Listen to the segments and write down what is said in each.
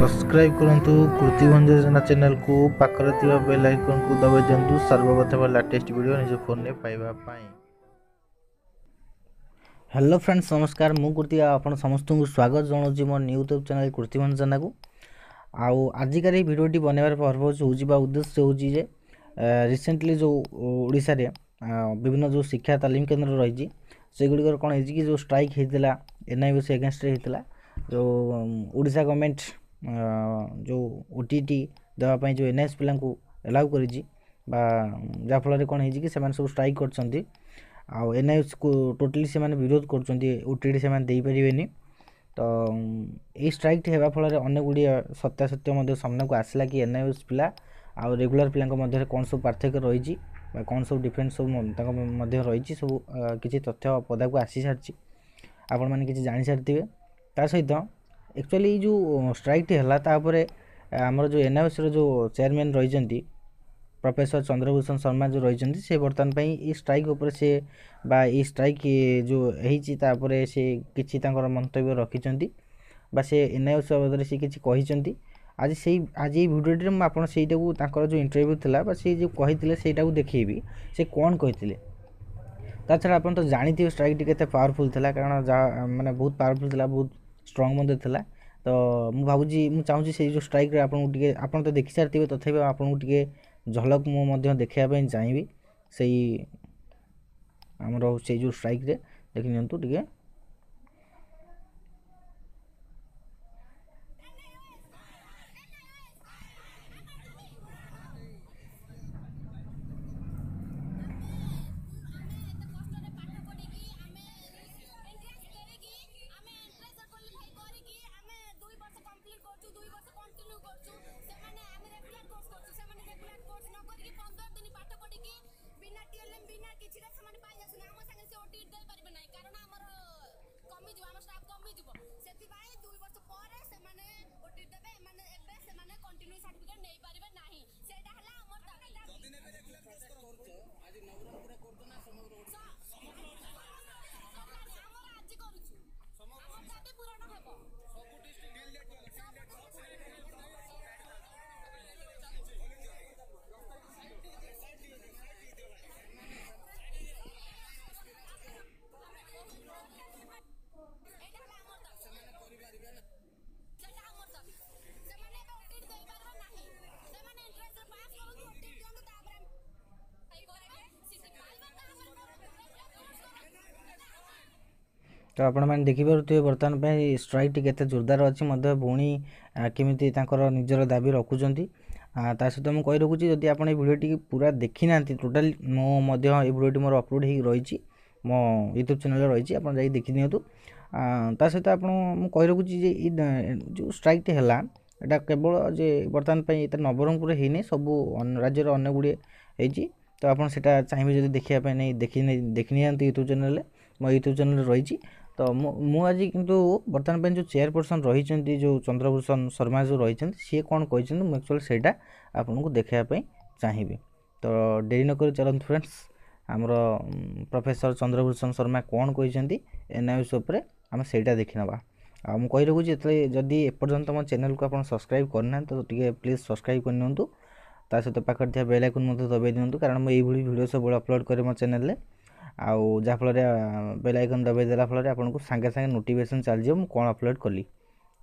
Subscribe करंतु कृतिभंजना channel को पाखरे थिबा बेल आइकन को दबाइ दियंतु सर्वप्रथम लेटेस्ट वीडियो निज फोन में पाइबा पाई। हेलो फ्रेंड्स नमस्कार मु कृति आपण समस्त को स्वागत जनाऊँ मो यूट्यूब चैनल कृतिभंजना को। आउ आजिकार भिडियोटी बनवार पर्पज हो उद्देश्य हो रिसेंटली जो ओडिशा रे विभिन्न जो शिक्षा तालीम केन्द्र रही से गुड़िकर कौन है कि जो स्ट्राइक होता एनआईओसी एगेंस्ट होता जो ओडिशा गवर्नमेंट जो ओटीटी देवाई जो एनएस पिला एलाउ कर जहाँफल कौन है कि सब स्ट्राइक कर एनआईओसी को टोटली से विरोध कर ओटीटी से पारे तो ये स्ट्राइक होगा फल अनेक गुड़ी सत्यासत्य सामना को आसला कि एनआईओसी पिला आउ रेगुलर पिला मध्य कौन सब पार्थक्य रही कौन सब डिफरेंस सब रही सब किसी तथ्य पदा को आसी सारी आपण मैंने किसी जानी सारी ता सहित एक्चुअली जो स्ट्राइक है आमर जो एनआईओसी जो चेयरमैन रही प्रोफेसर चंद्रभूषण शर्मा जो रही से बर्तमान ये स्ट्राइक उपर से बा ये स्ट्राइक जो होता से किसी मंतव्य रखिंट बा से एनआईओसी बाबद से किसी कही आज से आज ये भिडियोटी में आपड़ से जो इंटरव्यू था बा से जो कही से देखी से कौन कही छड़ा आप तो जानते स्ट्राइक के पावरफुल था कारण जहाँ माने बहुत पावरफुल था बहुत स्ट्रंग मध्य था तो मुझे भावुँ मुझे चाहूँगी से जो स्ट्राइक आप तो देखी सारी तथापि आपको टे झलक मुझे देखापी चाहिए से आमर से जो स्ट्राइक रे देखी नियंतु टे तो आपण मैंने देखिपे बर्तमान स्ट्राइक के जोरदार अच्छी भौणी केमी निजर दाबी रखुंट ता सहित मुझे कही रखुच्छी जदि आप भिडियोटी पूरा देखी ना टोटाल मो भिडियोटी मोर अपलोड हो रही मो यूट्यूब चैनल रही आप देखी दिंतु ता सहित आप कही रखुच्छी जो स्ट्राइक है यहाँ केवल जे बर्तमान ये नवरंगपुर होनी सब राज्यर अनेक गुड़े होती तो आप चाहिए जब देखापी नहीं देखी नहीं यूट्यूब चैनल मो यूट्यूब चैनल रही तो मुझे किंतु बर्तमान जो चेयरपर्सन रही जो चंद्रभूषण शर्मा जो रही सी कौन कही मुझे एक्चुअली से आपको देखापी चाहिए तो डेरी नक चलते फ्रेंड्स आमर प्रोफेसर चंद्रभूषण शर्मा कौन कही एनआईओसी उपर आम से देखी ना मुझे कही रखुच्छी जदि एपर्यंत मो चैनल को आप सब्सक्राइब करना तो टे प्लीज सब्सक्राइब करनी ता सहित पाखे थी बेल आइकन दबाई दिंतु कारण मुझे भिडियो सब अपलोड करे मो चैनल आउ जहाँफल बेल आइकन दबाई देला फल आपको सांगे सांगे नोटिफिकेशन चली जाए कौन अपलोड कली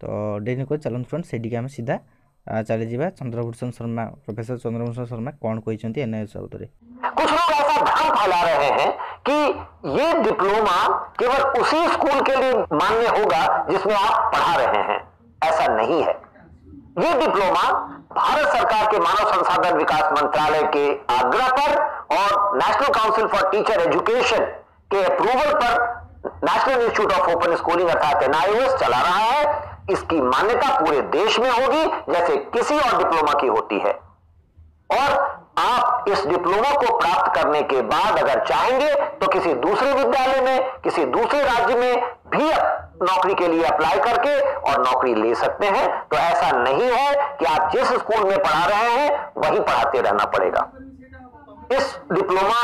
तो डेरी को चलते फ्रेंड्स से आम सीधा चली जावा चंद्रभूषण शर्मा प्रोफेसर चंद्रभूषण शर्मा कौन कहते एनआईओसी बाबद। कुछ लोग ऐसा भ्रम फैला रहे हैं कि ये डिप्लोमा केवल उसी स्कूल के लिए मान्य होगा जिसमें आप पढ़ा रहे हैं। ऐसा नहीं है। ये डिप्लोमा भारत सरकार के मानव संसाधन विकास मंत्रालय के आग्रह पर और national council for teacher education के अप्रूवल पर national institute of open schooling अर्थात एनआईओएस चला रहा है। इसकी मान्यता पूरे देश में होगी जैसे किसी और डिप्लोमा की होती है और आप इस डिप्लोमा को प्राप्त करने के बाद अगर चाहेंगे तो किसी दूसरे विद्यालय में किसी दूसरे राज्य में भी नौकरी के लिए अप्लाई करके और नौकरी ले सकते हैं। तो ऐसा नहीं है कि आप जिस स्कूल में पढ़ा रहे हैं वहीं पढ़ाते रहना पड़ेगा। इस डिप्लोमा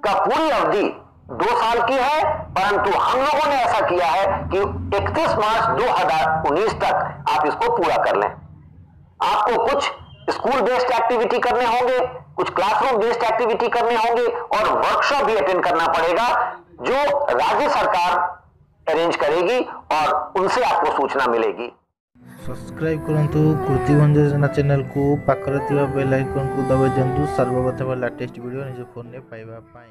का पूरी अवधि 2 साल की है, परंतु हम लोगों ने ऐसा किया है कि 31 मार्च 2019 तक आप इसको पूरा कर लें। आपको कुछ स्कूल बेस्ड एक्टिविटी करने होंगे, कुछ क्लासरूम बेस्ड एक्टिविटी करने होंगे और वर्कशॉप भी अटेंड करना पड़ेगा जो राज्य सरकार अरेंज करेगी और उनसे आपको सूचना मिलेगी। सब्सक्राइब करंतु कृतिभंजन चैनल को पाखरे बेल आइकन को दबाई दिंतु सर्वप्रथम लेटेस्ट वीडियो निज फोन में पाइबा पाई।